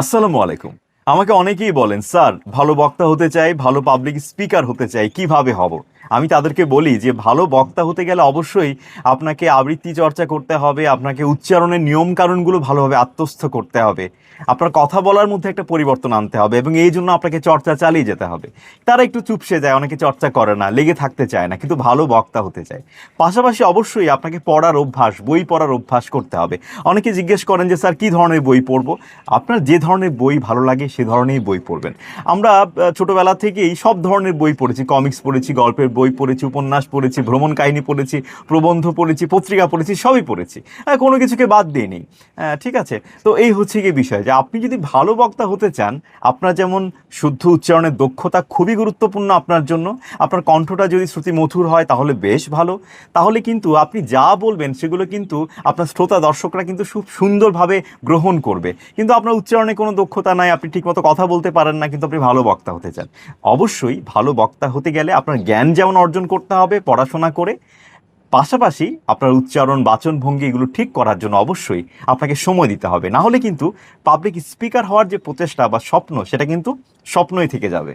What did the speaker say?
আসসালামু আলাইকুম। আমাকে অনেকেই বলেন, স্যার ভালো বক্তা হতে চাই, ভালো পাবলিক স্পিকার হতে চাই, কিভাবে হব? আমি তাদেরকে বলি যে ভালো বক্তা হতে গেলে অবশ্যই আপনাকে আবৃত্তি চর্চা করতে হবে, আপনাকে উচ্চারণের নিয়ম কানুনগুলো ভালোভাবে আত্মস্থ করতে হবে, আপনার কথা বলার মধ্যে একটা পরিবর্তন আনতে হবে এবং এই জন্য আপনাকে চর্চা চালিয়ে যেতে হবে। তারা একটু চুপসে যায়, অনেকে চর্চা করে না, লেগে থাকতে চায় না, কিন্তু ভালো বক্তা হতে চায়। পাশাপাশি অবশ্যই আপনাকে পড়ার অভ্যাস, বই পড়ার অভ্যাস করতে হবে। অনেকে জিজ্ঞেস করেন যে স্যার কী ধরনের বই পড়বো? আপনার যে ধরনের বই ভালো লাগে সে ধরনেরই বই পড়বেন। আমরা ছোটবেলা থেকেই সব ধরনের বই পড়েছি, কমিক্স পড়েছি, গল্পের বই পড়েছি, উপন্যাস পড়েছি, ভ্রমণ কাহিনী পড়েছি, প্রবন্ধ পড়েছি, পত্রিকা পড়েছি, সবই পড়েছি। কোনো কিছুকে বাদ দিইনি। ঠিক আছে? তো এই হচ্ছে গিয়ে বিষয় যে আপনি যদি ভালো বক্তা হতে চান, আপনার যেমন শুদ্ধ উচ্চারণের দক্ষতা খুবই গুরুত্বপূর্ণ আপনার জন্য। আপনার কণ্ঠটা যদি শ্রুতি মধুর হয় তাহলে বেশ ভালো। তাহলে কিন্তু আপনি যা বলবেন সেগুলো কিন্তু আপনার শ্রোতা দর্শকরা কিন্তু খুব সুন্দরভাবে গ্রহণ করবে। কিন্তু আপনার উচ্চারণে কোনো দক্ষতা নাই, আপনি ঠিকমতো কথা বলতে পারেন না, কিন্তু আপনি ভালো বক্তা হতে চান। অবশ্যই ভালো বক্তা হতে গেলে আপনার জ্ঞান যেমন অর্জন করতে হবে পড়াশোনা করে, পাশাপাশি আপনার উচ্চারণ, বাচনভঙ্গি এগুলো ঠিক করার জন্য অবশ্যই আপনাকে সময় দিতে হবে। না হলে কিন্তু পাবলিক স্পিকার হওয়ার যে প্রচেষ্টা বা স্বপ্ন, সেটা কিন্তু স্বপ্নই থেকে যাবে।